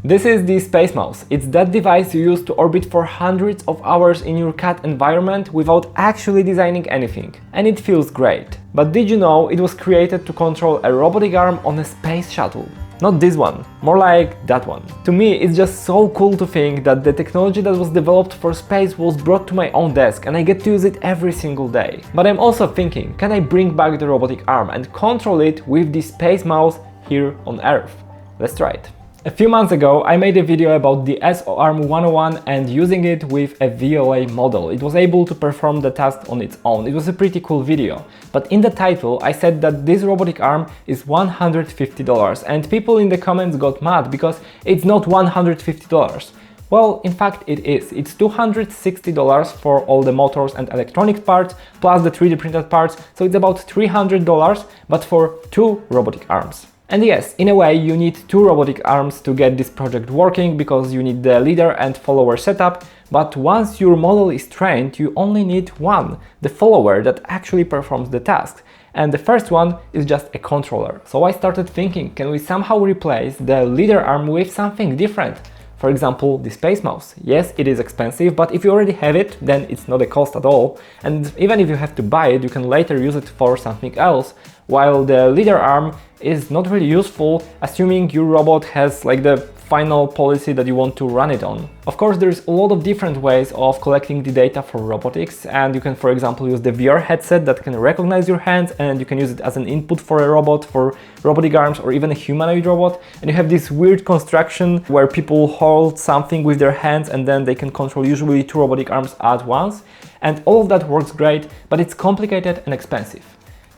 This is the SpaceMouse. It's that device you use to orbit for hundreds of hours in your CAD environment without actually designing anything. And it feels great. But did you know it was created to control a robotic arm on a space shuttle? Not this one, more like that one. To me, it's just so cool to think that the technology that was developed for space was brought to my own desk and I get to use it every single day. But I'm also thinking, can I bring back the robotic arm and control it with the SpaceMouse here on Earth? Let's try it. A few months ago, I made a video about the SOARM 101 and using it with a VOA model. It was able to perform the task on its own. It was a pretty cool video. But in the title, I said that this robotic arm is $150 and people in the comments got mad because it's not $150. Well, in fact it is. It's $260 for all the motors and electronic parts, plus the 3D printed parts, so it's about $300, but for 2 robotic arms. And yes, in a way you need 2 robotic arms to get this project working because you need the leader and follower setup, but once your model is trained you only need one, the follower that actually performs the task. And the first one is just a controller. So I started thinking, can we somehow replace the leader arm with something different? For example, the SpaceMouse. Yes, it is expensive, but if you already have it, then it's not a cost at all. And even if you have to buy it, you can later use it for something else, while the leader arm is not really useful, assuming your robot has like the final policy that you want to run it on. Of course, there's a lot of different ways of collecting the data for robotics, and you can, for example, use the VR headset that can recognize your hands, and you can use it as an input for a robot, for robotic arms, or even a humanoid robot. And you have this weird construction where people hold something with their hands and then they can control usually 2 robotic arms at once. And all of that works great, but it's complicated and expensive.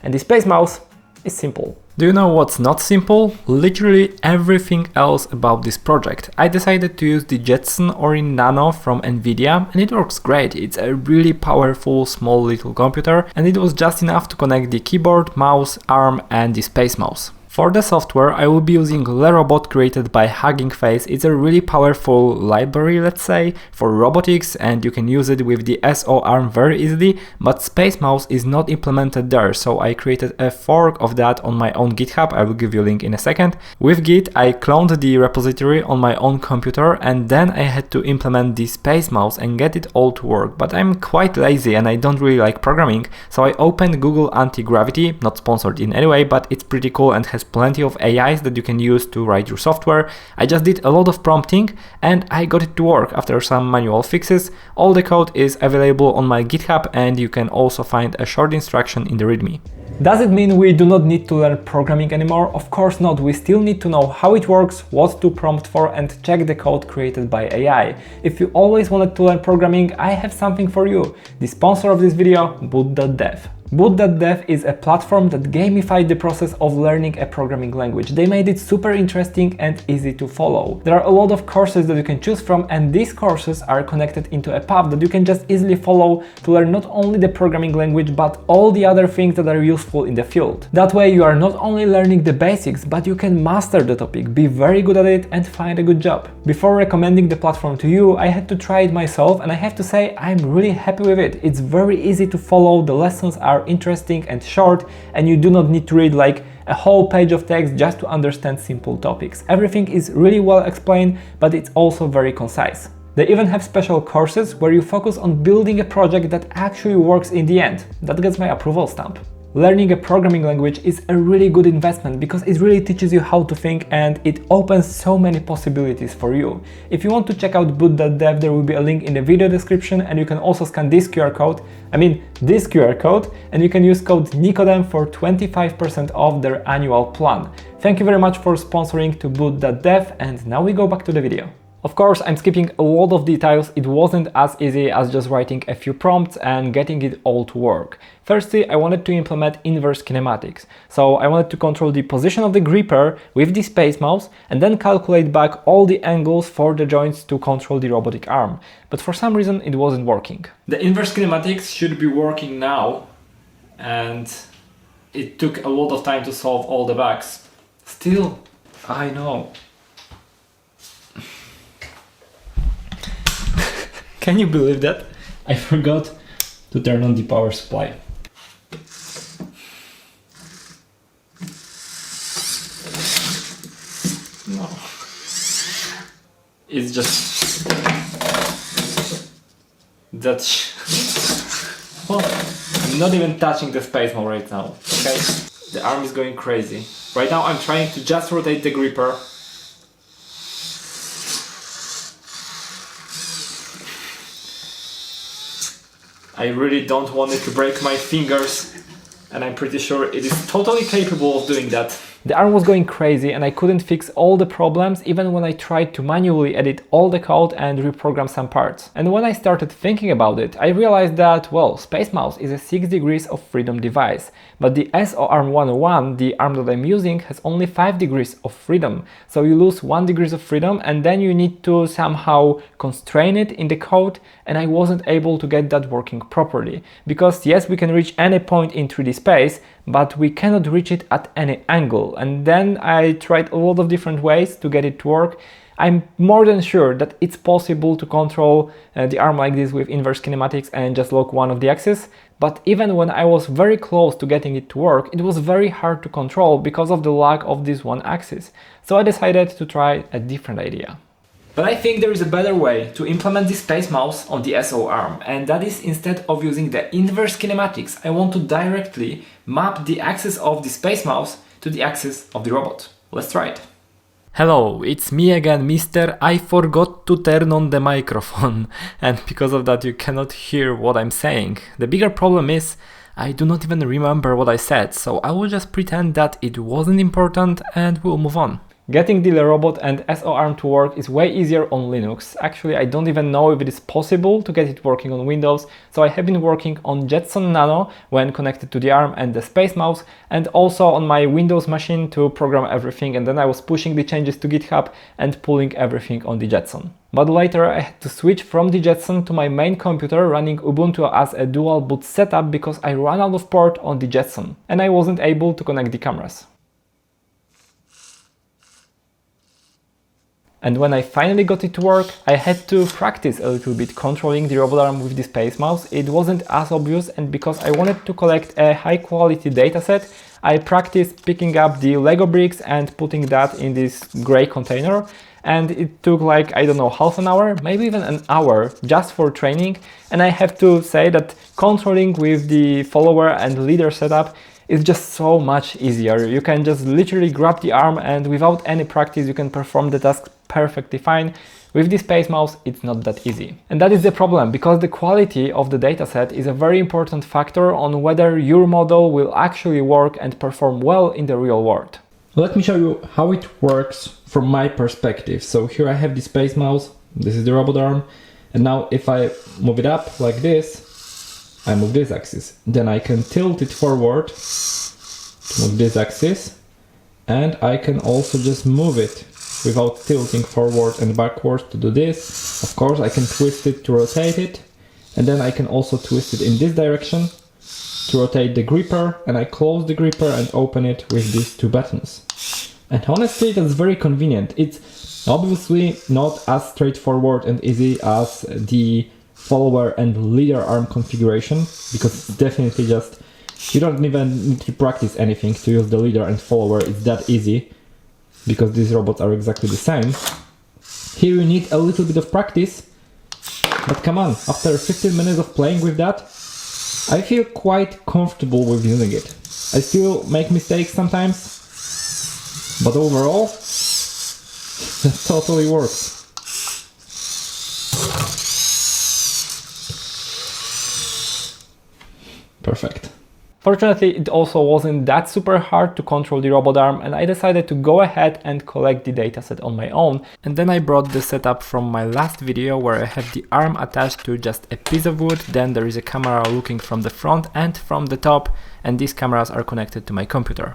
And the SpaceMouse is simple. Do you know what's not simple? Literally everything else about this project. I decided to use the Jetson Orin Nano from Nvidia and it works great. It's a really powerful small little computer and it was just enough to connect the keyboard, mouse, arm and the SpaceMouse. For the software, I will be using LeRobot created by Hugging Face. It's a really powerful library, let's say, for robotics, and you can use it with the SOARM very easily, but SpaceMouse is not implemented there, so I created a fork of that on my own GitHub. I will give you a link in a second. With Git, I cloned the repository on my own computer, and then I had to implement the SpaceMouse and get it all to work. But I'm quite lazy and I don't really like programming, so I opened Google Anti-Gravity, not sponsored in any way, but it's pretty cool and has plenty of AIs that you can use to write your software. I just did a lot of prompting and I got it to work after some manual fixes. All the code is available on my GitHub and you can also find a short instruction in the README. Does it mean we do not need to learn programming anymore? Of course not. We still need to know how it works, what to prompt for, and check the code created by AI. If you always wanted to learn programming, I have something for you. The sponsor of this video, boot.dev. Boot.dev is a platform that gamified the process of learning a programming language. They made it super interesting and easy to follow. There are a lot of courses that you can choose from, and these courses are connected into a path that you can just easily follow to learn not only the programming language but all the other things that are useful in the field. That way you are not only learning the basics, but you can master the topic, be very good at it and find a good job. Before recommending the platform to you, I had to try it myself and I have to say I'm really happy with it. It's very easy to follow, the lessons are interesting and short, and you do not need to read like a whole page of text just to understand simple topics. Everything is really well explained, but it's also very concise. They even have special courses where you focus on building a project that actually works in the end. That gets my approval stamp. Learning a programming language is a really good investment because it really teaches you how to think and it opens so many possibilities for you. If you want to check out boot.dev, there will be a link in the video description and you can also scan this QR code, and you can use code Nicodem for 25% off their annual plan. Thank you very much for sponsoring to boot.dev, and now we go back to the video. Of course, I'm skipping a lot of details. It wasn't as easy as just writing a few prompts and getting it all to work. Firstly, I wanted to implement inverse kinematics. So I wanted to control the position of the gripper with the SpaceMouse and then calculate back all the angles for the joints to control the robotic arm. But for some reason it wasn't working. The inverse kinematics should be working now, and it took a lot of time to solve all the bugs. Still, I know. Can you believe that? I forgot to turn on the power supply. No. It's just that well, I'm not even touching the space mode right now, okay? The arm is going crazy. Right now I'm trying to just rotate the gripper. I really don't want it to break my fingers, and I'm pretty sure it is totally capable of doing that. The arm was going crazy and I couldn't fix all the problems even when I tried to manually edit all the code and reprogram some parts. And when I started thinking about it, I realized that, well, SpaceMouse is a 6 degrees of freedom device, but the SOARM 101, the arm that I'm using, has only 5 degrees of freedom. So you lose 1 degree of freedom and then you need to somehow constrain it in the code, and I wasn't able to get that working properly. Because yes, we can reach any point in 3D space, but we cannot reach it at any angle. And then I tried a lot of different ways to get it to work. I'm more than sure that it's possible to control the arm like this with inverse kinematics and just lock one of the axes. But even when I was very close to getting it to work, it was very hard to control because of the lack of this one axis. So I decided to try a different idea. But I think there is a better way to implement the SpaceMouse on the SO arm, and that is, instead of using the inverse kinematics, I want to directly map the axis of the SpaceMouse to the axis of the robot. Let's try it. Hello, it's me again, Mr. I forgot to turn on the microphone, and because of that you cannot hear what I'm saying. The bigger problem is I do not even remember what I said, so I will just pretend that it wasn't important and we'll move on. Getting the robot and SOARM to work is way easier on Linux. Actually, I don't even know if it is possible to get it working on Windows, so I have been working on Jetson Nano when connected to the arm and the SpaceMouse, and also on my Windows machine to program everything, and then I was pushing the changes to GitHub and pulling everything on the Jetson. But later I had to switch from the Jetson to my main computer running Ubuntu as a dual boot setup because I ran out of port on the Jetson and I wasn't able to connect the cameras. And when I finally got it to work, I had to practice a little bit controlling the robot arm with the SpaceMouse. It wasn't as obvious, and because I wanted to collect a high quality dataset, I practiced picking up the Lego bricks and putting that in this gray container. And it took like, I don't know, half an hour, maybe even an hour just for training. And I have to say that controlling with the follower and leader setup is just so much easier. You can just literally grab the arm and without any practice you can perform the task perfectly fine. With the SpaceMouse it's not that easy. And that is the problem, because the quality of the dataset is a very important factor on whether your model will actually work and perform well in the real world. Let me show you how it works from my perspective. So here I have the SpaceMouse, this is the robot arm, and now if I move it up like this, I move this axis, then I can tilt it forward to move this axis, and I can also just move it without tilting forward and backwards to do this. Of course I can twist it to rotate it, and then I can also twist it in this direction to rotate the gripper, and I close the gripper and open it with these two buttons. And honestly that's very convenient. It's obviously not as straightforward and easy as the follower and leader arm configuration, because it's definitely just, you don't even need to practice anything to use the leader and follower. It's that easy because these robots are exactly the same. Here you need a little bit of practice, but come on, after 15 minutes of playing with that, I feel quite comfortable with using it. I still make mistakes sometimes, but overall that totally works. Perfect. Fortunately, it also wasn't that super hard to control the robot arm, and I decided to go ahead and collect the dataset on my own. And then I brought the setup from my last video, where I have the arm attached to just a piece of wood, then there is a camera looking from the front and from the top, and these cameras are connected to my computer.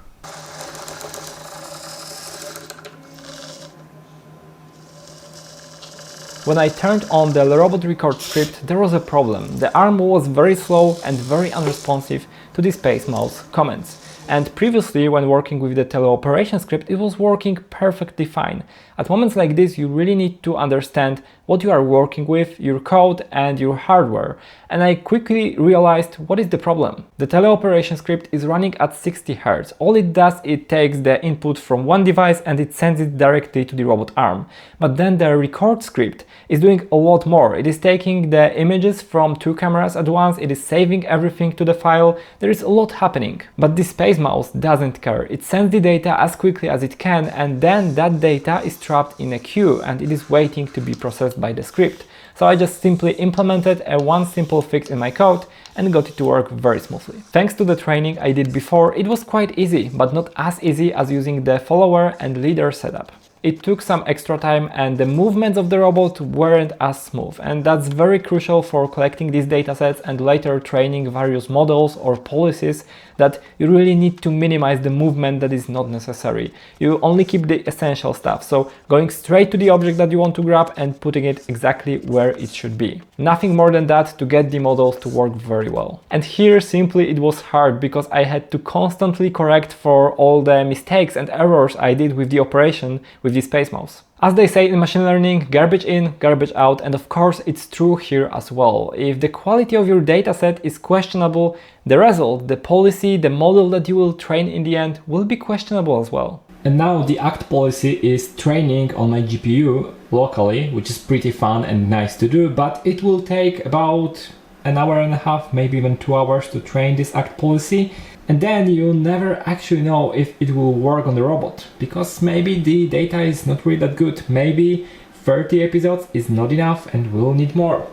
When I turned on the robot record script, there was a problem. The arm was very slow and very unresponsive to the SpaceMouse commands. And previously, when working with the teleoperation script, it was working perfectly fine. At moments like this, you really need to understand what you are working with, your code and your hardware. And I quickly realized what is the problem. The teleoperation script is running at 60 Hz. All it does, it takes the input from one device and it sends it directly to the robot arm. But then the record script is doing a lot more. It is taking the images from two cameras at once, it is saving everything to the file. There is a lot happening. But the SpaceMouse doesn't care. It sends the data as quickly as it can, and then that data is trapped in a queue and it is waiting to be processed by the script. So I just simply implemented one simple fix in my code and got it to work very smoothly. Thanks to the training I did before, it was quite easy, but not as easy as using the follower and leader setup. It took some extra time and the movements of the robot weren't as smooth, and that's very crucial for collecting these datasets and later training various models or policies that you really need to minimize the movement that is not necessary. You only keep the essential stuff, so going straight to the object that you want to grab and putting it exactly where it should be. Nothing more than that to get the models to work very well. And here simply it was hard because I had to constantly correct for all the mistakes and errors I did with the operation with the SpaceMouse. As they say in machine learning, garbage in, garbage out, and of course it's true here as well. If the quality of your dataset is questionable, the result, the policy, the model that you will train in the end will be questionable as well. And now the ACT policy is training on my GPU locally, which is pretty fun and nice to do, but it will take about an hour and a half, maybe even 2 hours to train this ACT policy. And then you never actually know if it will work on the robot, because maybe the data is not really that good. Maybe 30 episodes is not enough and we'll need more.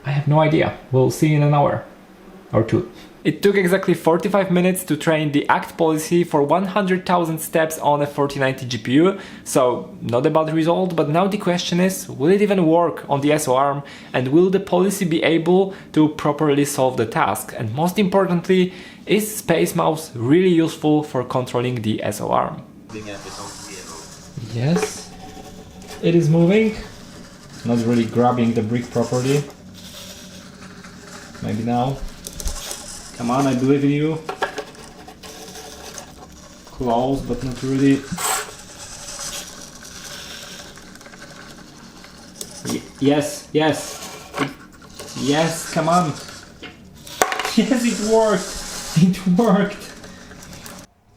I have no idea. We'll see in an hour or two. It took exactly 45 minutes to train the ACT policy for 100,000 steps on a 4090 GPU, so not a bad result, but now the question is, will it even work on the SO arm, and will the policy be able to properly solve the task? And most importantly, is SpaceMouse really useful for controlling the SO arm? Yes, it is moving, not really grabbing the brick properly. Maybe now. Come on, I believe in you. Close, but not really. Yes, yes. Yes, come on. Yes, it worked. It worked.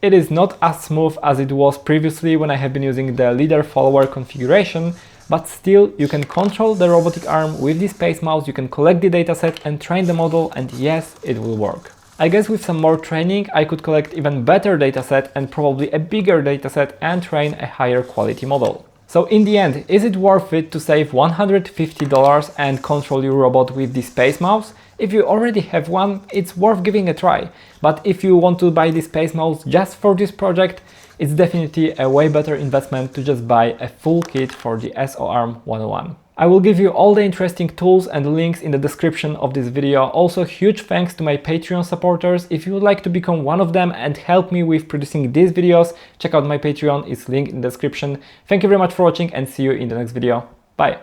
It is not as smooth as it was previously when I have been using the leader-follower configuration, but still you can control the robotic arm with the SpaceMouse, you can collect the dataset and train the model, and yes, it will work. I guess with some more training I could collect even better dataset and probably a bigger dataset and train a higher quality model. So in the end, is it worth it to save $150 and control your robot with the SpaceMouse? If you already have one, it's worth giving a try. But if you want to buy the SpaceMouse just for this project, it's definitely a way better investment to just buy a full kit for the SO arm 101. I will give you all the interesting tools and links in the description of this video. Also, huge thanks to my Patreon supporters. If you would like to become one of them and help me with producing these videos, check out my Patreon, it's linked in the description. Thank you very much for watching and see you in the next video. Bye!